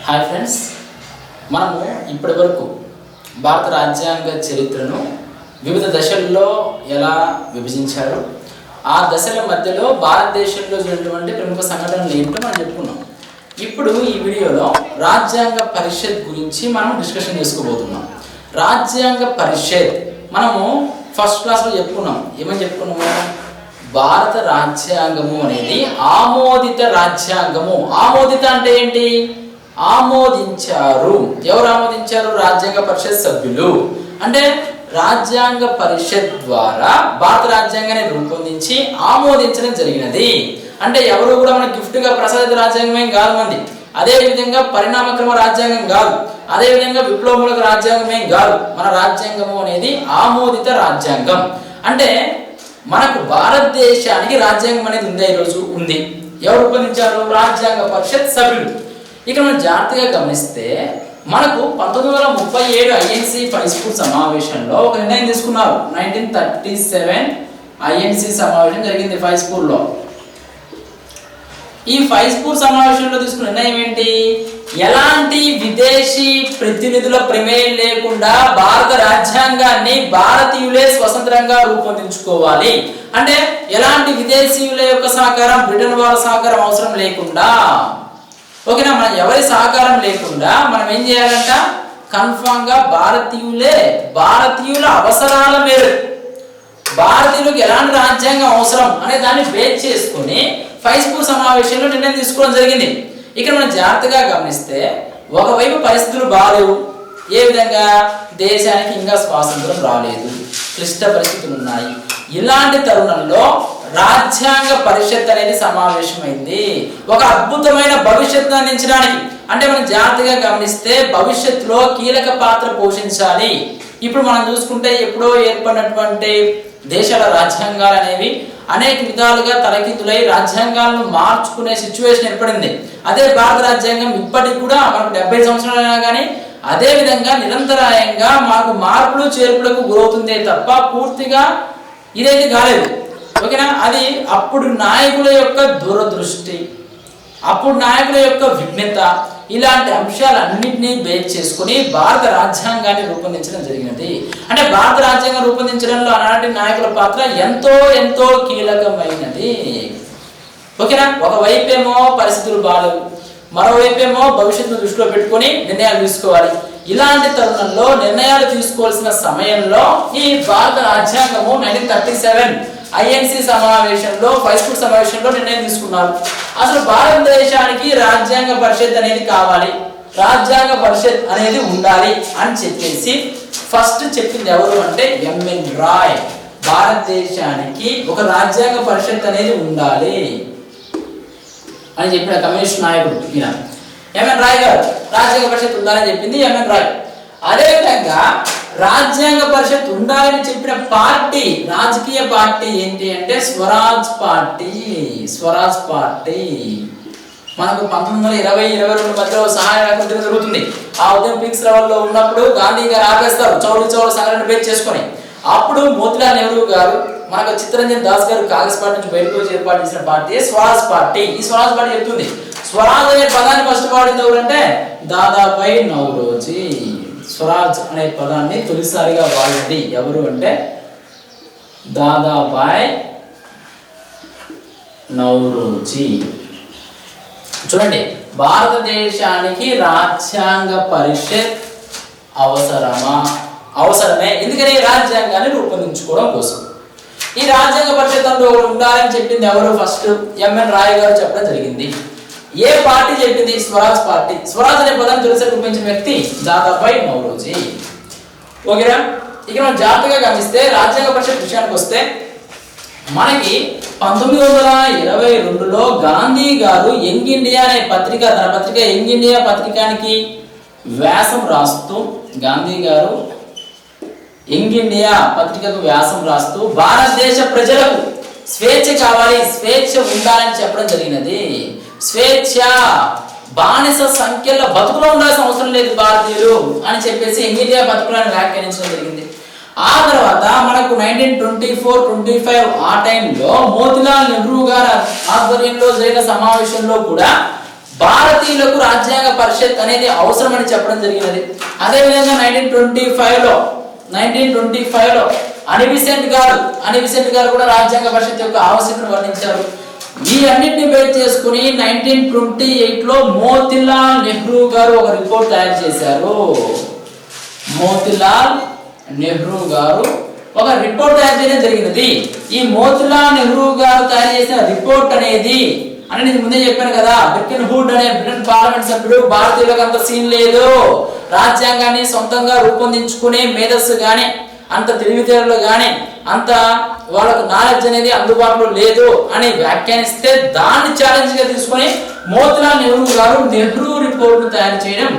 Hi friends, మనము ఇప్పటి వరకు భారత రాజ్యాంగ చరిత్రను వివిధ దశల్లో ఎలా విభజించారు, ఆ దశల మధ్యలో భారతదేశంలో జరిగినటువంటి ప్రముఖ సంఘటనలు ఏంటో మనం చెప్పుకున్నాం. ఇప్పుడు ఈ వీడియోలో రాజ్యాంగ పరిషత్ గురించి మనం డిస్కషన్ చేసుకోబోతున్నాం. రాజ్యాంగ పరిషత్ మనము ఫస్ట్ క్లాస్లో చెప్పుకున్నాం. ఏమని చెప్పుకున్నాము? భారత రాజ్యాంగము అనేది ఆమోదిత రాజ్యాంగము. ఆమోదిత అంటే ఏంటి? ఆమోదించారు. ఎవరు ఆమోదించారు? రాజ్యాంగ పరిషత్ సభ్యులు. అంటే రాజ్యాంగ పరిషత్ ద్వారా భారత రాజ్యాంగాన్ని రూపొందించి ఆమోదించడం జరిగినది. అంటే ఎవరు కూడా మన గిఫ్ట్గా ప్రసాదిత రాజ్యాంగం కాదు మంది. అదేవిధంగా పరిణామక్రమ రాజ్యాంగం కాదు, అదేవిధంగా విప్లవమూలక రాజ్యాంగం కాదు. మన రాజ్యాంగము అనేది ఆమోదిత రాజ్యాంగం. అంటే మనకు భారతదేశానికి రాజ్యాంగం అనేది ఉందా? ఈరోజు ఉంది. ఎవరు రూపొందించారు? రాజ్యాంగ పరిషత్ సభ్యులు. ఇక్కడ మనం జాగ్రత్తగా గమనిస్తే మనకు 1937 ఐఎన్సి ఫైస్పూర్ సమావేశంలో ఒక నిర్ణయం తీసుకున్నారు. 1937 ఐఎన్సి సమావేశం జరిగింది ఫైస్పూర్లో. ఈ ఫైస్పూర్ సమావేశంలో తీసుకున్న నిర్ణయం ఏంటి? ఎలాంటి విదేశీ ప్రతినిధుల ప్రమేయం లేకుండా భారత రాజ్యాంగాన్ని భారతీయులే స్వతంత్రంగా రూపొందించుకోవాలి. అంటే ఎలాంటి విదేశీయుల యొక్క సహకారం, బ్రిటన్ వారి సహకారం అవసరం లేకుండా, ఓకేనా, మనం ఎవరి సహకారం లేకుండా మనం ఏం చేయాలంట? కన్ఫామ్ గా భారతీయుల అవసరాల మేరకు భారతీయులకు ఎలాంటి రాజ్యాంగం అవసరం అనే దాన్ని బేస్ చేసుకుని ఫైస్పూర్ సమావేశంలో నిర్ణయం తీసుకోవడం జరిగింది. ఇక్కడ మనం జాగ్రత్తగా గమనిస్తే ఒకవైపు పరిస్థితులు బాలేవు. ఏ విధంగా? దేశానికి ఇంకా స్వాతంత్రం రాలేదు, క్లిష్ట పరిస్థితులు ఉన్నాయి. ఇలాంటి తరుణంలో రాజ్యాంగ పరిషత్ అనేది సమావేశమైంది ఒక అద్భుతమైన భవిష్యత్తును అందించడానికి. అంటే మనం జాగ్రత్తగా గమనిస్తే భవిష్యత్తులో కీలక పాత్ర పోషించాలి. ఇప్పుడు మనం చూసుకుంటే ఎప్పుడో ఏర్పడినటువంటి దేశాల రాజ్యాంగాలు అనేవి అనేక విధాలుగా తలకిందులై రాజ్యాంగాలను మార్చుకునే సిచ్యువేషన్ ఏర్పడింది. అదే భారత రాజ్యాంగం ఇప్పటికి కూడా మనకు 70 సంవత్సరాలైనా కానీ అదే విధంగా నిరంతరాయంగా మాకు మార్పులు చేర్పులకు గురవుతుందే తప్ప పూర్తిగా ఇదైతే కాలేదు. ఓకేనా? అది అప్పుడు నాయకుల యొక్క దూరదృష్టి, అప్పుడు నాయకుల యొక్క విఘ్నత, ఇలాంటి అంశాలన్నింటినీ బేస్ చేసుకుని భారత రాజ్యాంగాన్ని రూపొందించడం జరిగినది. అంటే భారత రాజ్యాంగం రూపొందించడంలో ఆనాటి నాయకుల పాత్ర ఎంతో ఎంతో కీలకమైనది. ఓకేనా? ఒకవైపేమో పరిస్థితులు బాలేవు, మరోవైపేమో భవిష్యత్తును దృష్టిలో పెట్టుకొని నిర్ణయాలు తీసుకోవాలి. ఇలాంటి తరుణంలో నిర్ణయాలు తీసుకోవాల్సిన సమయంలో ఈ భారత రాజ్యాంగము 1937 ఐఎన్సి సమావేశంలో ఫైస్పూర్ సమావేశంలో నిర్ణయం తీసుకున్నారు. అసలు భారతదేశానికి రాజ్యాంగ పరిషత్ అనేది కావాలి, రాజ్యాంగ పరిషత్ అనేది ఉండాలి అని చెప్పేసి ఫస్ట్ చెప్పింది ఎవరు అంటే ఎంఎన్ రాయ్. భారతదేశానికి ఒక రాజ్యాంగ పరిషత్ అనేది ఉండాలి అని చెప్పిన కమ్యూనిస్ట్ నాయకుడు ఈయన ఎంఎన్ రాయ్ గారు. రాజ్యాంగ పరిషత్ ఉండాలని చెప్పింది ఎంఎన్ రాయ్. అదేవిధంగా రాజ్యాంగ పరిషత్ ఉండాలని చెప్పిన పార్టీ, రాజకీయ పార్టీ ఏంటి అంటే స్వరాజ్ పార్టీ. స్వరాజ్ పార్టీ మనకు 1920-22 మధ్యలో సహాయ ఉద్యమం జరుగుతుంది. ఆ ఉద్యమం పీక్స్ లెవెల్లో ఉన్నప్పుడు గాంధీ గారు ఆపేస్తారు చౌరీ చౌర సంఘటన బేస్ చేసుకొని. అప్పుడు మోతిలాల్ నెహ్రూ గారు, మనకు చిత్తరంజన్ దాస్ గారు కాంగ్రెస్ పార్టీ నుంచి బయటకు వచ్చి ఏర్పాటు చేసిన పార్టీ స్వరాజ్ పార్టీ. ఈ స్వరాజ్ పార్టీ చెప్తుంది స్వరాజ్ అనే పదాన్ని ఫస్ట్ వాడింది ఎవరంటే దాదాబాయి నౌరోజీ. స్వరాజ్ అనే పదాన్ని తొలిసారిగా వాడింది ఎవరు అంటే దాదాబాయి నౌరోజీ. చూడండి, భారతదేశానికి రాజ్యాంగ పరిషత్ అవసరమా? అవసరమే. ఎందుకని? రాజ్యాంగాన్ని రూపొందించుకోవడం కోసం. ఈ రాజ్యాంగ పరిషత్ అంటూ ఉండాలని చెప్పింది ఎవరు? ఫస్ట్ ఎంఎన్ రాయ్ గారు చెప్పడం జరిగింది. ఏ పార్టీ చెప్పింది? స్వరాజ్ పార్టీ. స్వరాజ్ అనే పదాన్ని తొలిసారి రూపొందించిన వ్యక్తి దాదాబాయి నౌరోజీ. ఓకేనా? ఇక మనం జాగ్రత్తగా గమనిస్తే రాజ్యాంగ పరిషత్ విషయానికి వస్తే మనకి 1922లో గాంధీ గారు యంగ్ ఇండియా అనే పత్రిక, తన పత్రిక యంగ్ ఇండియా పత్రికానికి వ్యాసం రాస్తూ, గాంధీ గారు యంగ్ ఇండియా పత్రికకు వ్యాసం రాస్తూ భారతదేశ ప్రజలకు స్వేచ్ఛ కావాలి, స్వేచ్ఛ ఉండాలని చెప్పడం జరిగినది. స్వేచ్ఛ, బానిస సంఖ్యలో బతుకులో ఉండాల్సిన అవసరం లేదు భారతీయులు అని చెప్పేసి యంగ్ ఇండియా పత్రికలను వ్యాఖ్యానించడం జరిగింది. ఆ తర్వాత మనకు 1924-25 ఆ టైంలో మోతిలాల్ నెహ్రూ గారి ఆధ్వర్యంలో జరిగిన సమావేశంలో కూడా భారతీయులకు రాజ్యాంగ పరిషత్ పరిషత్ అనేది అవసరమని చెప్పడం జరిగినది. అదేవిధంగా 1925లో అనిబిసెంట్ గారు కూడా రాజ్యాంగ పరిషత్ యొక్క ఆవశ్యకతను వర్ణించారు. ఈ అన్నింటిని బేస్ చేసుకుని 1928లో మోతిలాల్ నెహ్రూ గారు ఒక రిపోర్ట్ తయారు చేశారు. మోతిలాల్ నెహ్రూ గారు ఒక రిపోర్ట్ తయారు చేయడం జరిగినది. ఈ మోతిలాల్ నెహ్రూ గారు తయారు చేసిన రిపోర్ట్ అనేది నేను ముందే చెప్పాను కదా, బ్రిటన్ హుడ్ అనే బ్రిటన్ పార్లమెంట్ సభ్యుడు భారతీయులకు అంత సీన్ లేదు, రాజ్యాంగాన్ని సొంతంగా రూపొందించుకునే మేధస్సు గాని అంత తెలివితేటలు గాని అంత వాళ్ళకు నాలెడ్జ్ అనేది అందుబాటులో లేదు అని వ్యాఖ్యానిస్తే దాన్ని ఛాలెంజ్ గా తీసుకొని మోతిలాల్ నెహ్రూ గారు నెహ్రూ రిపోర్ట్ తయారు చేయడం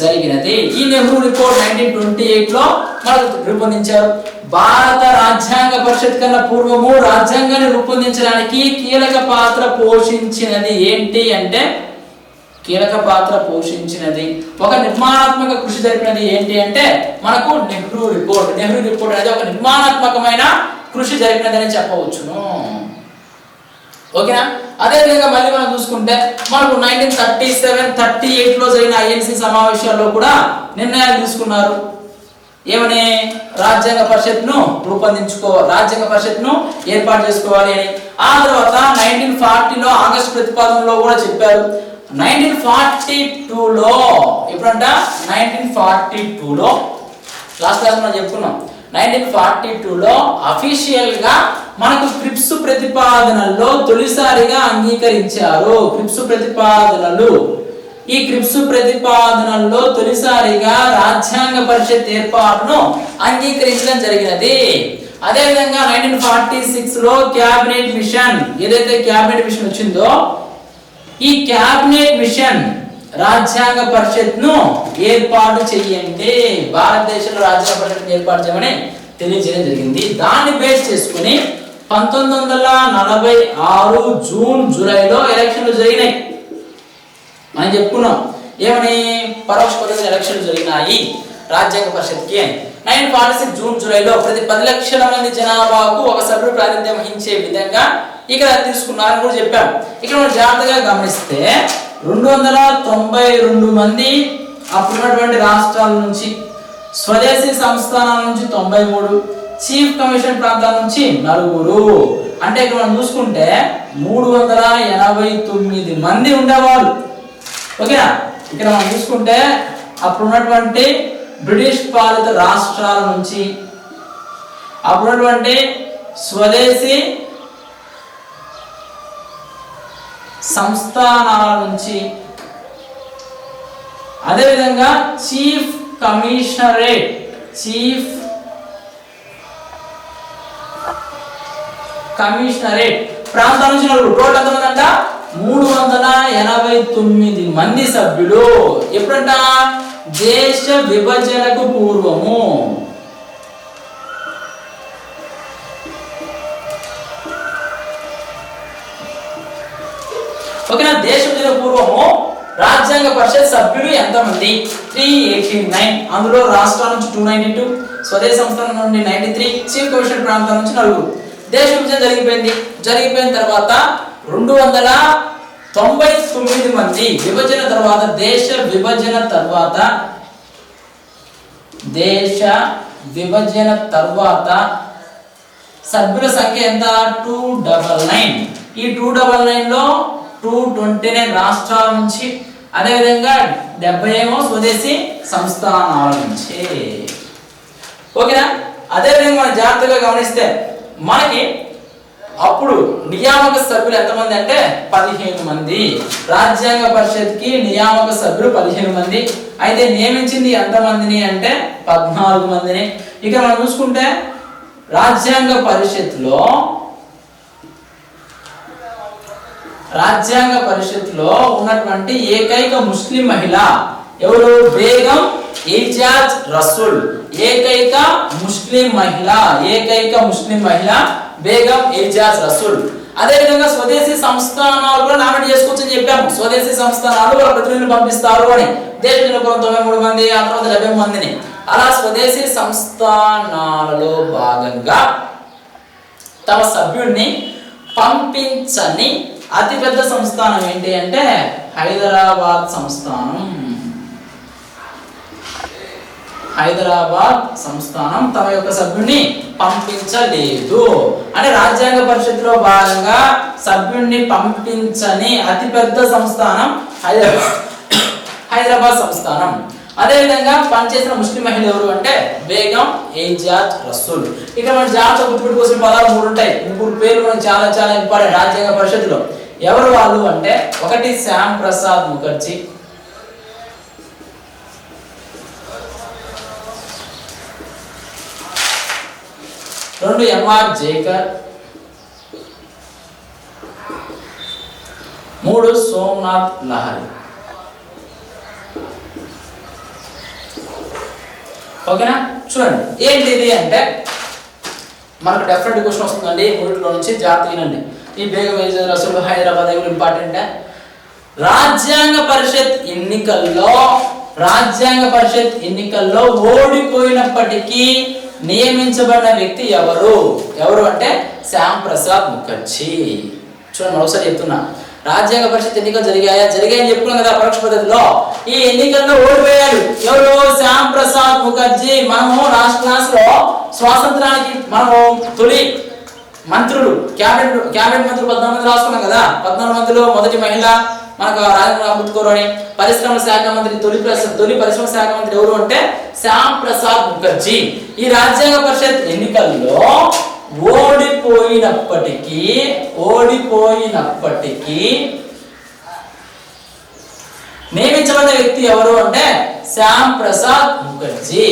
జరిగినది. ఈ నెహ్రూ రిపోర్ట్ 1928లో మనకు రూపొందించారు. భారత రాజ్యాంగ పరిషత్ కన్నా పూర్వము రాజ్యాంగాన్ని రూపొందించడానికి కీలక పాత్ర పోషించినది ఏంటి అంటే ఒక నిర్మాణాత్మక కృషి జరిపినది ఏంటి అంటే మనకు నెహ్రూ రిపోర్ట్ అనేది ఒక నిర్మాణాత్మకమైన కృషి జరిపినదని చెప్పవచ్చును. ఓకేనా? అదేవిధంగా మళ్ళీ మనం చూసుకుంటే మనకు 1937-38లో జరిగిన ఐఎన్సి సమావేశాల్లో కూడా నిర్ణయాలు తీసుకున్నారు. ఏమని? రాజ్యాంగ పరిషత్ను ఏర్పాటు చేసుకోవాలి అని. ఆ తర్వాత 1940లో ఆగస్టు ప్రతిపాదనలో కూడా చెప్పారు. 1942లో ఎప్పుడంట 1942లో లాస్ట్ క్లాస్ మనం చెప్పుకున్నాం. 1942లో అఫీషియల్ గా మనకు క్రిప్స్ ప్రతిపాదనల్లో తొలిసారిగా అంగీకరించారు. ఈ క్రిప్స్ ప్రతిపాదనల్లో తొలిసారిగా రాజ్యాంగ పరిషత్ ఏర్పాటును అంగీకరించడం జరిగినది. అదేవిధంగా 1946లో క్యాబినెట్ మిషన్, ఏదైతే క్యాబినెట్ మిషన్ వచ్చిందో ఈ క్యాబినెట్ మిషన్ రాజ్యాంగ పరిషత్ ను ఏర్పాటు చేయండి, భారతదేశంలో రాజ్యాంగ పరిషత్ ఏర్పాటు చేయమని తెలియజేయడం జరిగింది. దాన్ని బేస్ చేసుకుని 1946 జూన్ జూలైలో ఎలక్షన్లు జరిగినాయి. మనం చెప్పుకున్నాం ఏమని? పరోక్ష పద్ధతిలో ఎలక్షన్లు జరిగినాయి రాజ్యాంగ పరిషత్కి. 1946 జూన్ జూలైలో ప్రతి 10 లక్షల మంది జనాభాకు ఒక సభ్యుడు ప్రాతినిధ్యం వహించే విధంగా ఇక్కడ తీసుకున్నారని కూడా చెప్పాం. ఇక్కడ మనం జాగ్రత్తగా గమనిస్తే 292 మంది అప్పుడున్నటువంటి రాష్ట్రాల నుంచి, స్వదేశీ సంస్థానాల నుంచి 93, చీఫ్ కమిషన్ ప్రాంతాల నుంచి 4. అంటే ఇక్కడ మనం చూసుకుంటే 389 మంది ఉండేవాళ్ళు. ఓకేనా? ఇక్కడ మనం చూసుకుంటే అప్పుడున్నటువంటి బ్రిటిష్ పాలిత రాష్ట్రాల నుంచి, అప్పుడున్నటువంటి స్వదేశీ సంస్థానాల నుంచి, అదేవిధంగా చీఫ్ కమిషనరేట్ ప్రాంతాల నుంచి 4. టోటల్ ఎంతమంది అంట? 389 మంది సభ్యులు. ఎప్పుడంట? దేశ విభజనకు పూర్వము. ఓకేనా? దేశ విభజన పూర్వము రాజ్యాంగ పరిషత్ సభ్యులు ఎంతమంది? 389. అందులో రాష్ట్రాల నుంచి 292, స్వదేశీ సంస్థానం నుండి 93, చీఫ్ కమిషనర్ ప్రాంతాల నుంచి 4. దేశ విభజన జరిగిపోయిన తర్వాత 299 మంది విభజన తర్వాత దేశ విభజన తర్వాత సభ్యుల సంఖ్య ఎంత? 299. ఈ 299లో 229 రాష్ట్రాల నుంచి, అదేవిధంగా 70 స్వదేశీ సంస్థానాల నుంచి. ఓకేనా? అదేవిధంగా మనం జాగ్రత్తగా గమనిస్తే మనకి అప్పుడు నియామక సభ్యులు ఎంతమంది అంటే 15 మంది. రాజ్యాంగ పరిషత్కి నియామక సభ్యులు 15 మంది. అయితే నియమించింది ఎంతమందిని అంటే 14 మందిని. ఇక మనం చూసుకుంటే రాజ్యాంగ పరిషత్లో ఉన్నటువంటి ఏకైక ముస్లిం మహిళ ఎవరు? బేగం ఇజాజ్ రసూల్. ఏకైక ముస్లిం మహిళ బేగం ఇజాజ్ రసూల్. అదే విధంగా స్వదేశీ సంస్థానాలు కూడా నామినేట్ చేసుకోవచ్చు అని చెప్పాము. స్వదేశీ సంస్థానాలు వాళ్ళ ప్రతినిధులను పంపిస్తారు అని. దేశంలో 93 మంది, ఆ తర్వాత 70 మందిని. అలా స్వదేశీ సంస్థానాలలో భాగంగా తమ సభ్యుడిని పంపించని అతిపెద్ద సంస్థానం ఏంటి అంటే హైదరాబాద్ సంస్థానం. హైదరాబాద్ సంస్థానం తమ యొక్క సభ్యుడిని పంపించలేదు. అంటే రాజ్యాంగ పరిషత్తులో భాగంగా సభ్యుడిని పంపించని అతిపెద్ద సంస్థానం హైదరాబాద్ సంస్థానం. అదేవిధంగా పనిచేసిన ముస్లిం మహిళ ఎవరు అంటే బేగం ఏజాజ్ రసూల్. ఇక్కడ మన జాగ్రత్త గుర్తుపెట్టుకోవాల్సిన పదాలు 3 ఉంటాయి. 3 పేర్లు మనకు చాలా చాలా ఇంపార్టెంట్ రాజ్యాంగ పరిషత్తులో. ఎవరు వాళ్ళు అంటే 1 శ్యామ్ ప్రసాద్ ముఖర్జీ, 2 ఎంఆర్ జైకర్, 3 సోమనాథ్ లహరి. ఓకేనా? చూడండి ఏంటి ఇది అంటే మనకు డెఫినెట్ క్వశ్చన్ వస్తుందండి. 3లో నుంచి జాగ్రత్తగా వినండి. ఈ బేగం ఏజాజ్ రసూల్ హైదరాబాద్ ఇంపార్టెంట్. రాజ్యాంగ పరిషత్ ఎన్నికల్లో ఓడిపోయినప్పటికీ నియమించబడిన వ్యక్తి ఎవరు అంటే శ్యామ్ ప్రసాద్ ముఖర్జీ. చూడండి మరొకసారి చెప్తున్నా, రాజ్యాంగ పరిషత్ ఎన్నికలు జరిగాయని చెప్పుకున్నాం కదా పరోక్ష పద్ధతిలో. ఈ ఎన్నికల్లో ఓడిపోయాడు ఎవరు? శ్యామ్ ప్రసాద్ ముఖర్జీ. మనము లాస్ట్ క్లాస్ లో స్వాతంత్రానికి మనము తొలి మంత్రులు క్యాబినెట్ మంత్రులు 14 మంది రాసుకున్నాం కదా. 14 మందిలో మొదటి మహిళ మనకు రాజేంద్ర అమృత్కౌర్ అని. పరిశ్రమల శాఖ మంత్రి తొలి పరిశ్రమ శాఖ మంత్రి ఎవరు అంటే శ్యామ్ ప్రసాద్ ముఖర్జీ. ఈ రాజ్యాంగ పరిషత్ ఎన్నికల్లో ఓడిపోయినప్పటికీ నియమించబడిన వ్యక్తి ఎవరు అంటే శ్యామ్ ప్రసాద్ ముఖర్జీ.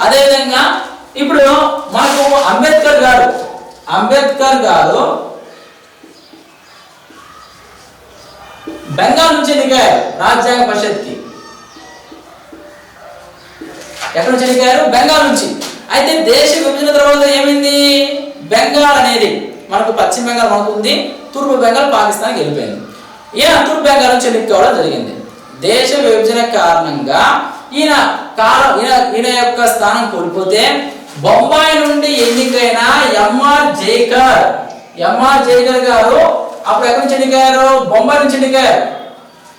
అదేవిధంగా ఇప్పుడు మనకు అంబేద్కర్ గారు బెంగాల్ నుంచి ఎన్నికయ్యారు రాజ్యాంగ పరిషత్కి. ఎక్కడ నుంచి ఎన్నికయ్యారు? బెంగాల్ నుంచి. అయితే దేశ విభజన తర్వాత ఏమైంది? బెంగాల్ అనేది మనకు పశ్చిమ బెంగాల్ మనకు ఉంది, తూర్పు బెంగాల్ పాకిస్తాన్కి వెళ్ళిపోయింది. ఈయన తూర్పు బెంగాల్ నుంచి ఎన్నికవడం జరిగింది. దేశ విభజన కారణంగా ఈయన యొక్క స్థానం కోల్పోతే బొంబాయి నుండి ఎన్నికైన ఎంఆర్ జైకర్ గారు అప్పుడు ఎక్కడి నుంచి ఎన్నికయ్యారు? బొంబాయి నుంచి ఎన్నికయ్యారు.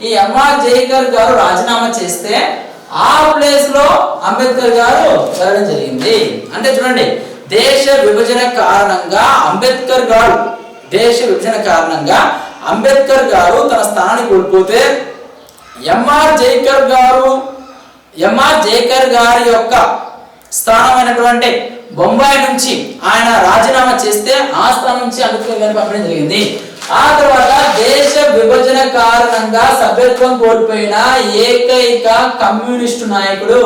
ఈ ఎంఆర్ జైకర్ గారు రాజీనామా చేస్తే ఆ ప్లేస్ లో అంబేద్కర్ గారు వెళ్ళడం జరిగింది. అంటే చూడండి, దేశ విభజన కారణంగా అంబేద్కర్ గారు తన స్థానాన్ని కోల్పోతే ఎంఆర్ జైకర్ గారి యొక్క స్థానమైనటువంటి బొంబాయి నుంచి ఆయన రాజీనామా చేస్తే ఆ స్థానం నుంచి అంబేద్కర్ గారిని పంపడం జరిగింది. ఆ తర్వాత దేశ విభజన కారణంగా సభ్యత్వం కోల్పోయిన ఏకైక కమ్యూనిస్టు నాయకుడు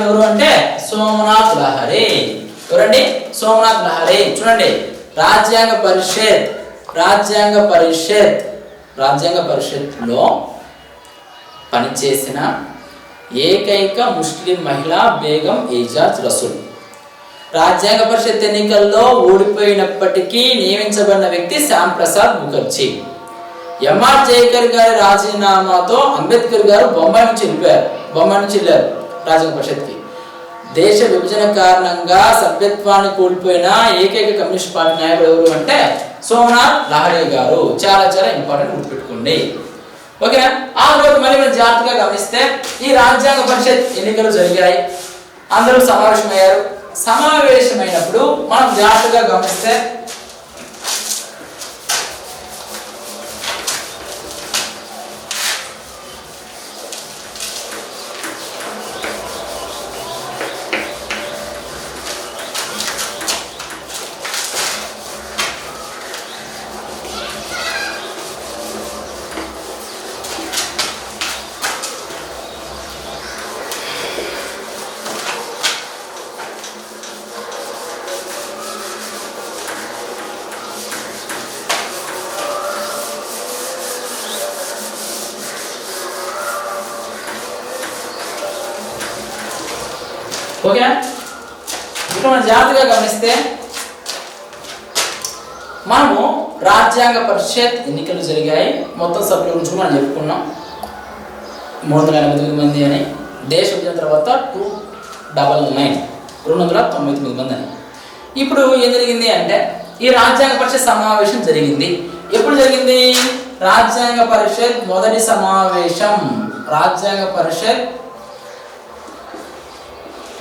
ఎవరు అంటే సోమనాథ్ లహరి. ఎవరండి? సోమనాథ్ లహరి. చూడండి, రాజ్యాంగ పరిషత్లో పనిచేసిన ఏకైక ముస్లిం మహిళ బేగం ఏజాజ్ రసూల్. రాజ్యాంగ పరిషత్ ఎన్నికల్లో ఓడిపోయినప్పటికీ నియమించబడిన వ్యక్తి శ్యామ్ ప్రసాద్ ముఖర్జీ. ఎంఆర్ జైకర్ గారి రాజీనామాతో అంబేద్కర్ గారు బొంబాయి నుంచి వెళ్ళారు రాజ్యాంగ పరిషత్కి. దేశ విభజన కారణంగా సభ్యత్వాన్ని కోల్పోయిన ఏకైక కమ్యూనిస్ట్ పార్టీ నాయకుడు ఎవరు అంటే సోమనాథ్ లహరి గారు. చాలా చాలా ఇంపార్టెంట్ గుర్తుపెట్టుకోండి. ఓకేనా? ఆ రోజు మళ్ళీ మనం జాగ్రత్తగా గమనిస్తే ఈ రాజ్యాంగ పరిషత్ ఎన్నికలు జరిగాయి, అందరూ సమావేశమైనప్పుడు మనం జాగ్రత్తగా గమనిస్తే ఓకేనా? ఇక్కడ మనం జాగ్రత్తగా గమనిస్తే మనము రాజ్యాంగ పరిషత్ ఎన్నికలు జరిగాయి, మొత్తం సభ్యుల గురించి మనం చెప్పుకున్నాం. 389 మంది అని, దేశ విభజన తర్వాత 299 మంది అని. ఇప్పుడు ఏం జరిగింది అంటే ఈ రాజ్యాంగ పరిషత్ సమావేశం జరిగింది. ఎప్పుడు జరిగింది? రాజ్యాంగ పరిషత్ మొదటి సమావేశం, రాజ్యాంగ పరిషత్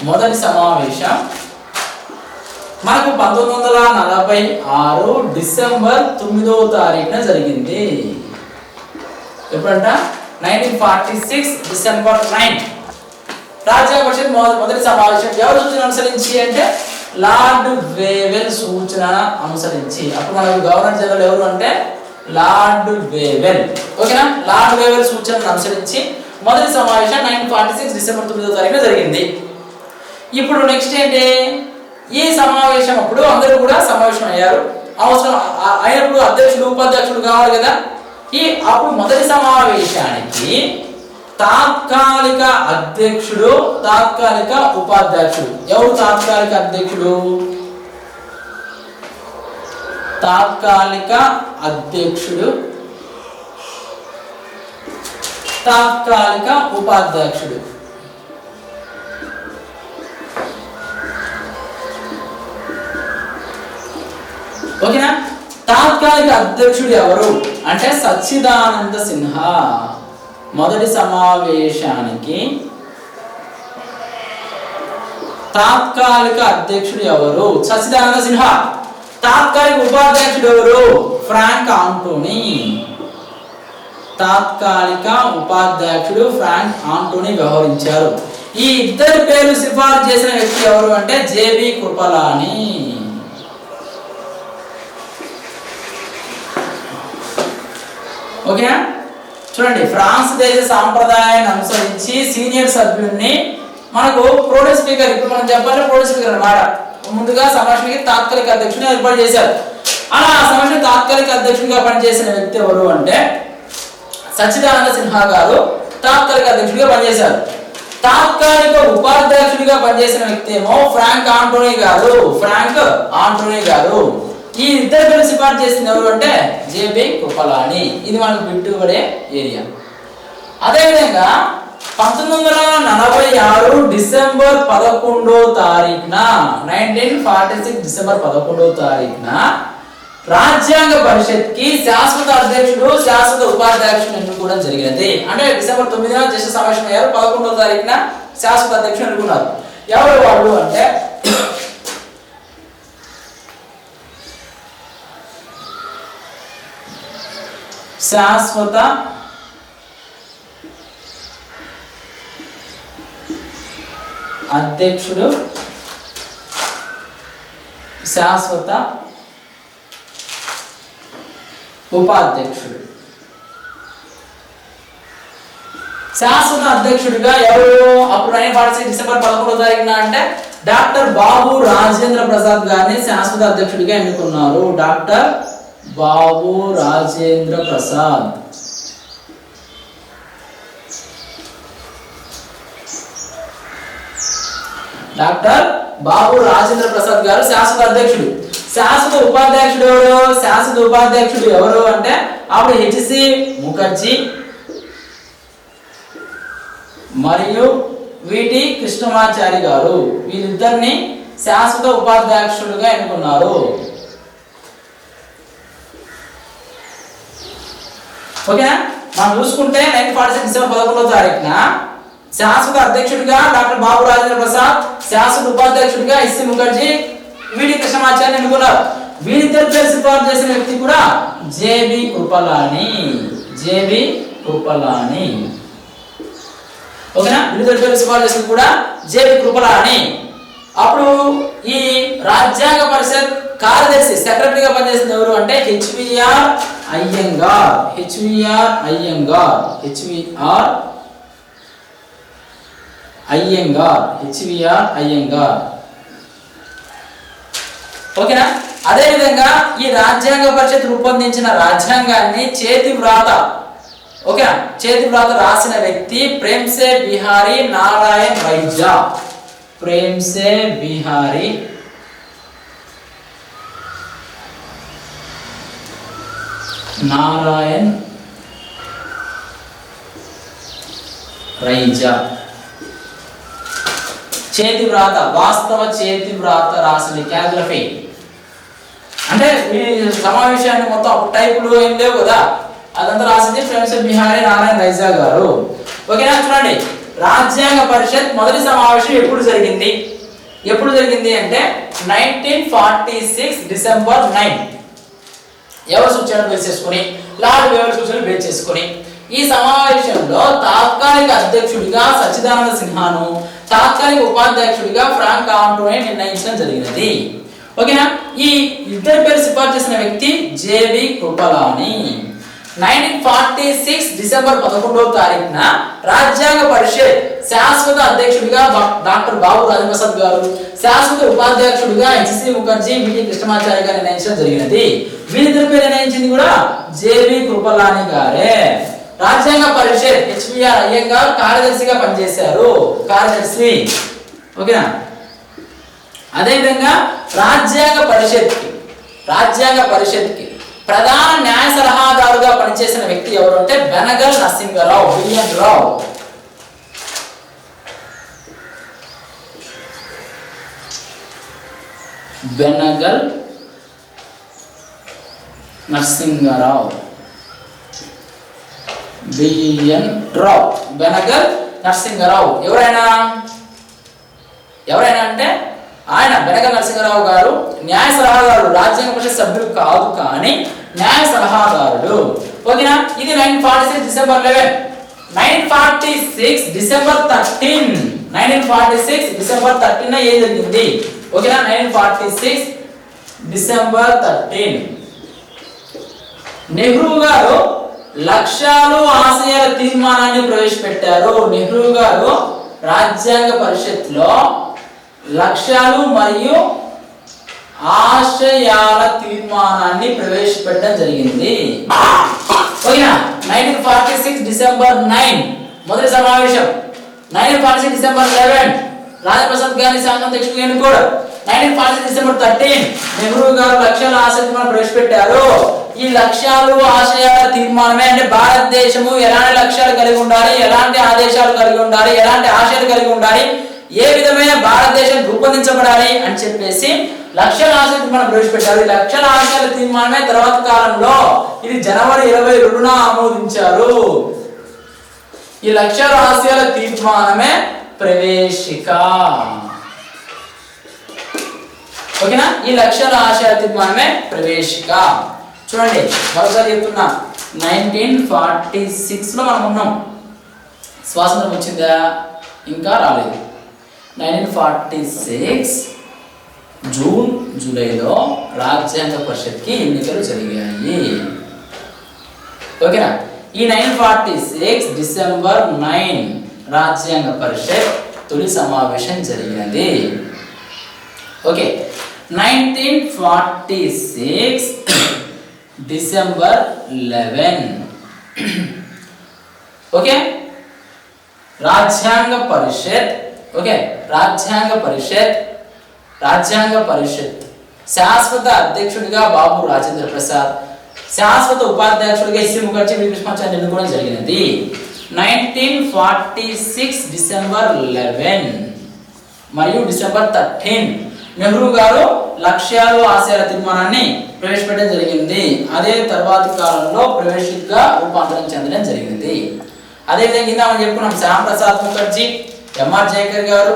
మొదటి సమావేశం మనకు 1946 డిసెంబర్ 9వ తారీఖున జరిగింది. ఎప్పుడంట? 1946 డిసెంబర్ 9. రాజ్యాంగ పరిషత్ మొదటి సమావేశం ఎవరు సూచన అనుసరించి అంటే లార్డ్ వేవెల్ సూచన అనుసరించి. అప్పుడు మనకు గవర్నర్ జనరల్ ఎవరు అంటే లార్డ్ వేవెల్. ఓకేనా? లార్డ్ వేవెల్ సూచనను అనుసరించి మొదటి సమావేశం 1946 డిసెంబర్ 9వ తారీఖున జరిగింది. ఇప్పుడు నెక్స్ట్ ఏంటి? ఈ సమావేశం అప్పుడు అందరూ కూడా సమావేశం అయ్యారు. అవసరం అయినప్పుడు అధ్యక్షుడు ఉపాధ్యక్షుడు కావాలి కదా. అప్పుడు మొదటి సమావేశానికి తాత్కాలిక అధ్యక్షుడు, తాత్కాలిక ఉపాధ్యక్షుడు. ఎవరు తాత్కాలిక అధ్యక్షుడు? తాత్కాలిక అధ్యక్షుడు, తాత్కాలిక ఉపాధ్యక్షుడు. ఓకేనా? తాత్కాలిక అధ్యక్షుడు ఎవరు అంటే సచ్చిదానంద సిన్హా. మొదటి సమావేశానికి తాత్కాలిక అధ్యక్షుడు ఎవరు? సచ్చిదానంద సిన్హా. తాత్కాలిక ఉపాధ్యక్షుడు ఎవరు? Frank Anthony. తాత్కాలిక ఉపాధ్యక్షుడు ఫ్రాంక్ ఆంటోనీ వ్యవహరించారు. ఈ ఇద్దరి పేర్లు సిఫారసు చేసిన వ్యక్తి ఎవరు అంటే జేబీ కృపలాని. ఓకేనా? చూడండి, ఫ్రాన్స్ దేశ సాంప్రదాయాన్ని అనుసరించి సీనియర్ సభ్యుడిని మనకు ప్రోటెం స్పీకర్, ఇప్పుడు మనం చెప్పాలి ప్రోటెం స్పీకర్ అన్నమాట. ముందుగా సమావేశానికి తాత్కాలిక అధ్యక్షుని ఏర్పాటు చేశారు. అలా ఆ సమావేశం తాత్కాలిక అధ్యక్షుడిగా పనిచేసిన వ్యక్తి ఎవరు అంటే సచ్చిదానంద సిన్హా గారు తాత్కాలిక అధ్యక్షుడిగా పనిచేశారు. తాత్కాలిక ఉపాధ్యక్షుడిగా పనిచేసిన వ్యక్తి ఏమో ఫ్రాంక్ ఆంటోనీ గారు. ఫ్రాంక్ ఆంటోనీ గారు. ఈ ఇద్దరు పేరు సిఫార్సు చేసింది ఎవరు అంటే జేబీ కృపలాని. ఇది మనకు బిట్టుబడే ఏరియా. అదేవిధంగా 1946 డిసెంబర్ 11వ తారీఖున 1946 డిసెంబర్ 11వ తారీఖున రాజ్యాంగ పరిషత్కి శాశ్వత అధ్యక్షుడు, శాశ్వత ఉపాధ్యక్షుడు ఎన్నుకోవడం జరిగినది. అంటే డిసెంబర్ 9న జస్ట్ సమావేశం అయ్యారు, 11వ తారీఖున శాశ్వత అధ్యక్షుడు ఎన్నుకున్నారు. ఎవరు వాళ్ళు అంటే శాశ్వత అధ్యక్షుడు, శాశ్వత ఉపాధ్యక్షుడు. శాశ్వత అధ్యక్షుడిగా ఎవరు అప్పుడు 1946 డిసెంబర్ 11వ తారీఖున అంటే డాక్టర్ బాబు రాజేంద్ర ప్రసాద్ గారిని శాశ్వత అధ్యక్షుడిగా ఎన్నుకున్నారు. డాక్టర్ బాబు రాజేంద్ర ప్రసాద్. డాక్టర్ బాబు రాజేంద్ర ప్రసాద్ గారు శాశ్వత అధ్యక్షుడు. శాశ్వత ఉపాధ్యక్షుడు ఎవరు? శాశ్వత ఉపాధ్యక్షుడు ఎవరు అంటే అప్పుడు హెచ్సి ముఖర్జీ మరియు విటి కృష్ణమాచారి గారు. వీళ్ళిద్దరిని శాశ్వత ఉపాధ్యక్షులుగా ఎన్నుకున్నారు. ఓకేనా? మనం చూసుకుంటే 1946 డిసెంబర్ 11వ తారీఖున శాశ్వత అధ్యక్షుడిగా డాక్టర్ బాబు రాజేంద్ర ప్రసాద్, శాశ్వత ఉపాధ్యక్షుడిగా హెచ్సి ముఖర్జీ, విటి కృష్ణమాచారి ఎన్నుకున్నారు. వీరిద్దరు పేరు సిఫార్సు చేసిన వ్యక్తి కూడా జేబీ కృపలాని. జేబీ కృపలాని. ఓకేనా? వీరిద్దరు పేరు సిఫార్సు చేసిన కూడా జేబీ కృపలాని. అప్పుడు ఈ రాజ్యాంగ పరిషత్ కార్యదర్శి, సెక్రటరీగా పనిచేసింది ఎవరు అంటే HVR Iyengar. HVR Iyengar. HVR Iyengar. HVR Iyengar. ఓకేనా? అదే విధంగా ఈ రాజ్యాంగ పరిషత్ రూపొందించిన రాజ్యాంగాన్ని చేతి వ్రాత, ఓకేనా, చేతి వ్రాత రాసిన వ్యక్తి ప్రేమ్సే బిహారీ నారాయణ్ వైద్య. ప్రేమ్సే బిహారీ నారాయణ్ రైజా. చేతి వ్రాత, వాస్తవ చేతి వ్రాత రాసింది క్యాలిగ్రఫీ. అంటే ఈ సమావేశాన్ని మొత్తం టైపులు ఏం లేవు కదా, అదంతా రాసింది ఫ్రెండ్స్ బిహారీ నారాయణ రైజా గారు. ఓకేనా, చూడండి రాజ్యాంగ పరిషత్ మొదటి సమావేశం ఎప్పుడు జరిగింది? ఎప్పుడు జరిగింది అంటే 1946 డిసెంబర్ 9. ఎవరు సూచనలు బేస్ చేసుకుని, లార్డ్ వేవర్ సూచనలు బేస్ చేసుకుని ఈ సమావేశంలో తాత్కాలిక అధ్యక్షుడిగా సచ్చిదానంద సిన్హాను, తాత్కాలిక ఉపాధ్యక్షుడిగా ఫ్రాంక్ ఆంటోని నిర్ణయించడం జరిగినది. ఓకేనా, ఈ ఇద్దరు పేరు సిఫార్సు చేసిన వ్యక్తి జేబి కృపలాని. 1946 డిసెంబర్ 11వ తారీఖున రాజ్యాంగ పరిషత్ శాశ్వత అధ్యక్షుడిగా డాక్టర్ బాబు రాజప్రసాద్ గారు, శాశ్వత ఉపాధ్యక్షుడిగా హెచ్సి ముఖర్జీ, విటి కృష్ణమాచార్య గారు నిర్ణయించడం జరిగినది. వీరిద్దరి పేరు నిర్ణయించింది కూడా జేబి కృపలాని గారే. రాజ్యాంగ పరిషత్ హెచ్బిఆర్ అయ్యంగార్ కార్యదర్శిగా పనిచేశారు, కార్యదర్శి. ఓకేనా, అదేవిధంగా రాజ్యాంగ పరిషత్కి ప్రధాన న్యాయ సలహాదారుగా పనిచేసిన వ్యక్తి ఎవరు అంటే బెనగల్ నరసింగరావు, బిఎన్ రావు. బెనగల్ నరసింగరావు, బిఎన్ రావు, బెనగల్ నరసింగరావు. ఎవరైనా అంటే ఆయన బెనగల్ నరసింగరావు గారు న్యాయ సలహాదారుడు, రాజ్యాంగ పరిషత్ సభ్యులు కాదు కానీ న్యాయ సలహాదారుడు. ఓకేనా, ఇది 1946 డిసెంబర్ 11. 1946 డిసెంబర్ 13, 1946 డిసెంబర్ 13 ఏం జరిగింది? ఓకేనా, 1946 డిసెంబర్ 13 నెహ్రూ గారు లక్ష్యాలు ఆశయాల తీర్మానాన్ని ప్రవేశపెట్టారు. నెహ్రూ గారు రాజ్యాంగ పరిషత్లో లక్ష్యాలు మరియు ఆశయాల తీర్మానాన్ని ప్రవేశపెట్టడం జరిగింది. ఓకేనా, 1946 డిసెంబర్ 9 మొదటి సమావేశం. 1946 డిసెంబర్ 11 రాజప్రసాద్ గారిని శాసనాధ్యక్షుడిగా ఎన్నుకోవడం. 1946 డిసెంబర్ 13 నెహ్రూ గారు లక్ష్యాలు ఆశయ తీర్మానం ప్రవేశపెట్టారు. ఈ లక్ష్యాలు ఆశయాల తీర్మానమే అంటే భారతదేశము ఎలాంటి లక్ష్యాలు కలిగి ఉండాలి, ఎలాంటి ఆదేశాలు కలిగి ఉండాలి, ఎలాంటి ఆశయాలు కలిగి ఉండాలి, ఏ విధమైన భారతదేశం రూపొందించబడాలి అని చెప్పేసి లక్ష్యాల ఆశయ తీర్మానం ప్రవేశపెట్టారు. ఈ లక్ష్యాల ఆశయాల తీర్మానమే తర్వాత కాలంలో ఇది జనవరి 22న ఆమోదించారు. ఈ లక్ష్యాల ఆశయాల తీర్మానమే ప్రవేశిక. ఓకేనా, ఈ లక్ష్యాల ఆశయాల తీర్మానమే ప్రవేశిక. చూడండి మరోసారి చెప్తున్నా, 1946లో మనం ఉన్నాం. స్వాతంత్రం వచ్చిందా? ఇంకా రాలేదు. 1946 జూన్ జూలైలో రాజ్యాంగ పరిషత్కి ఎన్నికలు జరిగాయి. ఓకేనా, ఈ 1946 డిసెంబర్ 9 రాజ్యాంగ పరిషత్ తొలి సమావేశం జరిగినది. ఓకే, 1946 డిసెంబర్ 11 ఓకే రాజ్యాంగ పరిషత్. ఓకే, రాజ్యాంగ పరిషత్ శాశ్వత అధ్యక్షుడిగా బాబు రాజేంద్ర ప్రసాద్, శాశ్వత ఉపాధ్యక్షుడిగా హెచ్సి ముఖర్జీ, విటి కృష్ణమాచార్య ఎన్నుకోవడం జరిగినది. 1946 డిసెంబర్ 11 మరియు డిసెంబర్ 13 నెహ్రూ గారు లక్ష్యాలు ఆశయాల తీర్మానాన్ని ప్రవేశపెట్టడం జరిగింది. అదే తర్వాతి కాలంలో ప్రవేశికగా రూపాంతరం చెందడం జరిగింది. అదేవిధంగా మనం చెప్పుకున్నాం శ్యామ్ ప్రసాద్ ముఖర్జీ, ఎంఆర్ జయకర్ గారు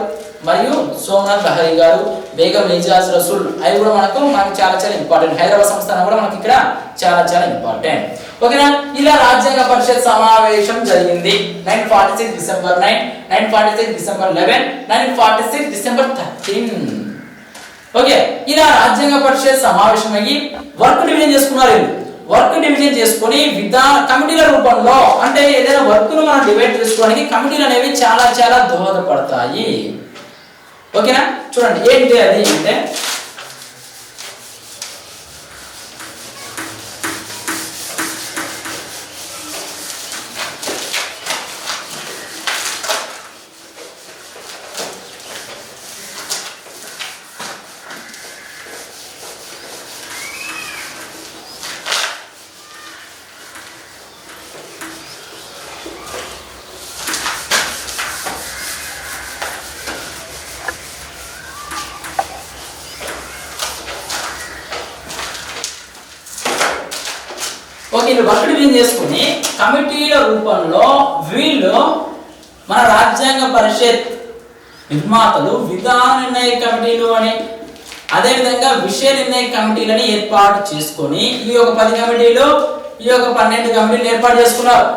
మరియు సోమనాథ్ లహరి గారు, బేగం ఇజాజ్ రసూల్, అవి కూడా మనకు చాలా చాలా ఇంపార్టెంట్. హైదరాబాద్ సంస్థానం కూడా మనకి ఇక్కడ చాలా చాలా ఇంపార్టెంట్. ఓకేనా, ఇలా రాజ్యాంగ పరిషత్ సమావేశం జరిగింది 1946 డిసెంబర్ 9, 1946 డిసెంబర్ 11, 1946 డిసెంబర్ 13. ఓకే, ఇలా రాజ్యాంగ పరిషత్ సమావేశం అయ్యి వర్క్ డివిజన్ చేసుకున్నారు. వర్క్ డివిజన్ చేసుకొని కమిటీల రూపంలో, అంటే ఏదైనా వర్క్ ను మనం డివైడ్ చేసుకోవడానికి కమిటీలు అనేవి చాలా చాలా దోహదపడతాయి. ఓకేనా, చూడండి ఏంటి అది అంటే ఓకే, వీళ్ళు వర్క్ డివిజన్ చేసుకుని కమిటీల రూపంలో వీళ్ళు మన రాజ్యాంగ పరిషత్ నిర్మాతలు విధాన నిర్ణయ కమిటీలు అని, అదేవిధంగా విషయ నిర్ణయ కమిటీలని ఏర్పాటు చేసుకొని ఈ యొక్క 10 కమిటీలు, ఈ యొక్క 12 కమిటీలు ఏర్పాటు చేసుకున్నారు.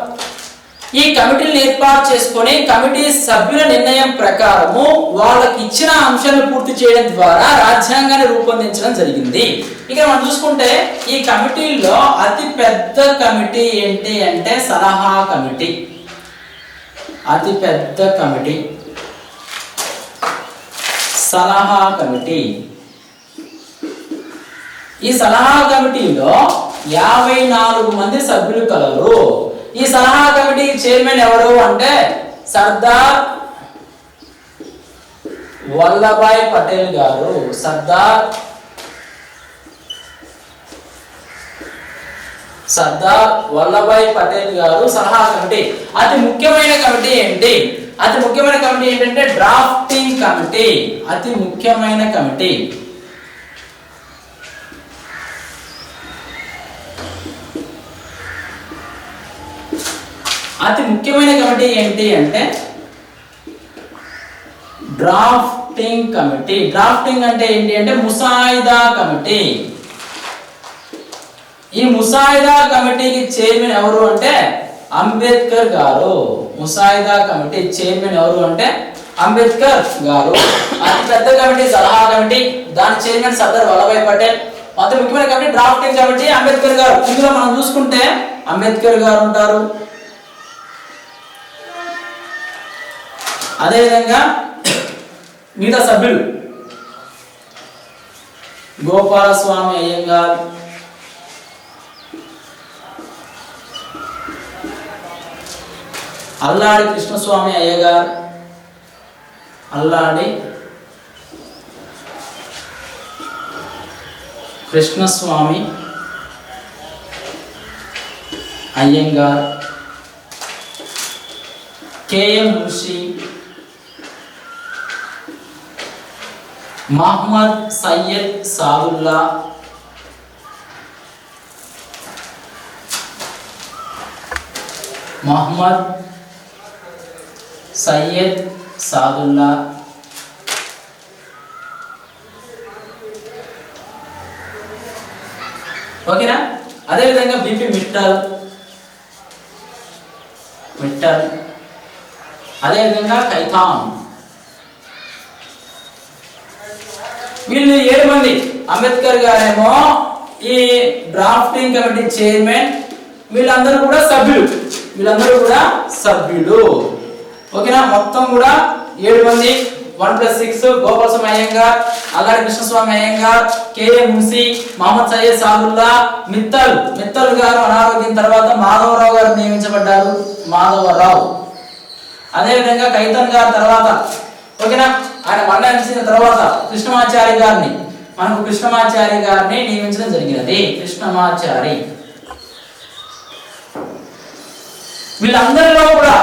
ఈ కమిటీలను ఏర్పాటు చేసుకొని కమిటీ సభ్యుల నిర్ణయం ప్రకారము వాళ్ళకి ఇచ్చిన అంశాలను పూర్తి చేయడం ద్వారా రాజ్యాంగాన్ని రూపొందించడం జరిగింది. ఇక మనం చూసుకుంటే ఈ కమిటీల్లో అతి పెద్ద కమిటీ ఏంటి అంటే సలహా కమిటీ. అతి పెద్ద కమిటీ సలహా కమిటీ. ఈ సలహా కమిటీలో 54 మంది సభ్యులు కలరు. ఈ సలహా కమిటీ చైర్మన్ ఎవరు అంటే సర్దార్ వల్లభాయ్ పటేల్ గారు. సర్దార్ వల్లభాయ్ పటేల్ గారు సలహా కమిటీ. అతి ముఖ్యమైన కమిటీ ఏంటి? అతి ముఖ్యమైన కమిటీ ఏంటంటే డ్రాఫ్టింగ్ కమిటీ. అతి ముఖ్యమైన కమిటీ ఏంటి అంటే డ్రాఫ్టింగ్ కమిటీ. డ్రాఫ్టింగ్ అంటే ఏంటి అంటే ముసాయిదా కమిటీ. ఈ ముసాయిదా కమిటీకి చైర్మన్ ఎవరు అంటే అంబేద్కర్ గారు. ముసాయిదా కమిటీ చైర్మన్ ఎవరు అంటే అంబేద్కర్ గారు. అతి పెద్ద కమిటీ సలహా కమిటీ, దాని చైర్మన్ సర్దార్ వల్లభాయ్ పటేల్. అతి ముఖ్యమైన కమిటీ డ్రాఫ్టింగ్ కమిటీ అంబేద్కర్ గారు. ఇందులో మనం చూసుకుంటే అంబేద్కర్ గారు ఉంటారు, అదేవిధంగా మిగతా సభ్యులు గోపాలస్వామి అయ్యంగార్, అల్లాడి కృష్ణస్వామి అయ్యగార్, అల్లాడి కృష్ణస్వామి అయ్యంగార్, కేఎం మున్షి, మహమ్మద్ సయ్యద్ సాదుల్లా, మహమ్మద్ సయ్యద్ సాదుల్లా, ఓకేనా. అదేవిధంగా బిపి మిట్టల్, అదేవిధంగా ఖైతాన్. వీళ్ళు 7 మంది. అంబేద్కర్ గారేమో ఈ డ్రాఫ్టింగ్ కమిటీ చైర్మన్. వీళ్ళందరూ కూడా సభ్యులు. ఓకేనా. మొత్తం కూడా 7 మంది. 1+6 గోపాలస్వామి అయ్యంగార్, అల్లాడి కృష్ణస్వామి అయ్యంగార్, కేఏ మున్సి, మహమ్మద్ సయ్యద్ సాదుల్లా, మిత్తల్ గారు అనారోగ్యం తర్వాత మాధవరావు గారు నియమించబడ్డారు. మాధవరావు. అదేవిధంగా ఖైతాన్ గారు తర్వాత, ఓకేనా, ఆయన మరణించిన తర్వాత కృష్ణమాచారి గారిని నియమించడం జరిగినది. కృష్ణమాచారి. వీళ్ళందరిలో కూడా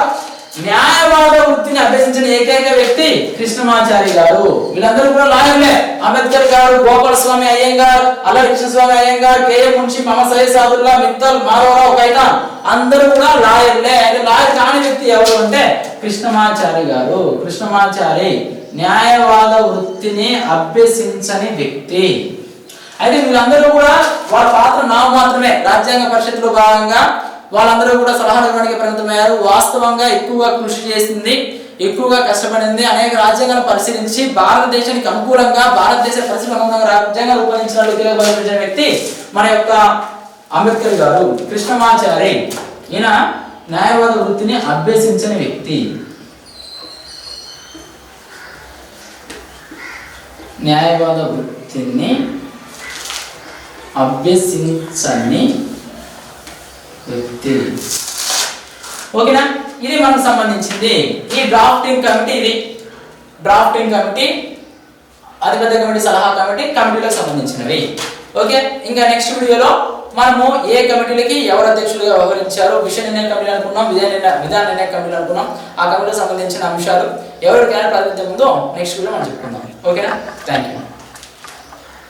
న్యాయవాద వృత్తిని అభ్యసించిన ఏకైక వ్యక్తి కృష్ణమాచారి గారు. వీళ్ళందరూ కూడా లాయర్లే. అంబేద్కర్ గారు, గోపాలస్వామి అయ్యంగార్, అల్లాడి కృష్ణస్వామి అయ్యంగార్, కేఏ మున్షి, మహమ్మద్ సయ్యద్ సాదుల్లా, మిత్తల్, మాధవరావు, ఖైతాన్ అందరూ కూడా లాయర్లే. అయితే లాయర్ కాని వ్యక్తి ఎవరు అంటే కృష్ణమాచారి గారు. కృష్ణమాచారి న్యాయవాద వృత్తిని అభ్యసించని వ్యక్తి. అయితే వీళ్ళందరూ కూడా వాళ్ళ పాత్ర నామమాత్రమే. రాజ్యాంగ పరిషత్తులో భాగంగా వాళ్ళందరూ కూడా సలహాలు ఇవ్వడానికి పరిమితమయ్యారు. వాస్తవంగా ఎక్కువగా కృషి చేసింది, ఎక్కువగా కష్టపడింది, అనేక రాజ్యాంగాలను పరిశీలించి భారతదేశానికి అనుకూలంగా, భారతదేశ పరిస్థితులకు అనుగుణంగా రాజ్యాంగం రూపొందించిన వ్యక్తి మన యొక్క అంబేద్కర్ గారు. కృష్ణమాచారి ఈయన న్యాయవాద వృత్తిని అభ్యసించని వ్యక్తి. న్యాయవాద వృత్తిని అభ్యసించని వ్యక్తి. ఓకేనా. ఇది మనకు సంబంధించింది ఈ డ్రాఫ్టింగ్ కమిటీ. ఇది డ్రాఫ్టింగ్ కమిటీ, అతిపెద్ద కమిటీ సలహా కమిటీలకు సంబంధించినవి. ఓకే. ఇంకా నెక్స్ట్ వీడియోలో మనము ఏ కమిటీలకి ఎవరు అధ్యక్షులుగా వ్యవహరించారు, విషయ నిర్ణయ కమిటీ అనుకున్నాం, విధాన నిర్ణయ కమిటీ అనుకున్నాం. ఆ కమిటీకి సంబంధించిన అంశాలు ఎవరికైనా ప్రాతినిధ్యం ఉందో నెక్స్ట్ వీడియో మనం చెప్పుకుందాం. ఓకేనా. Thank you.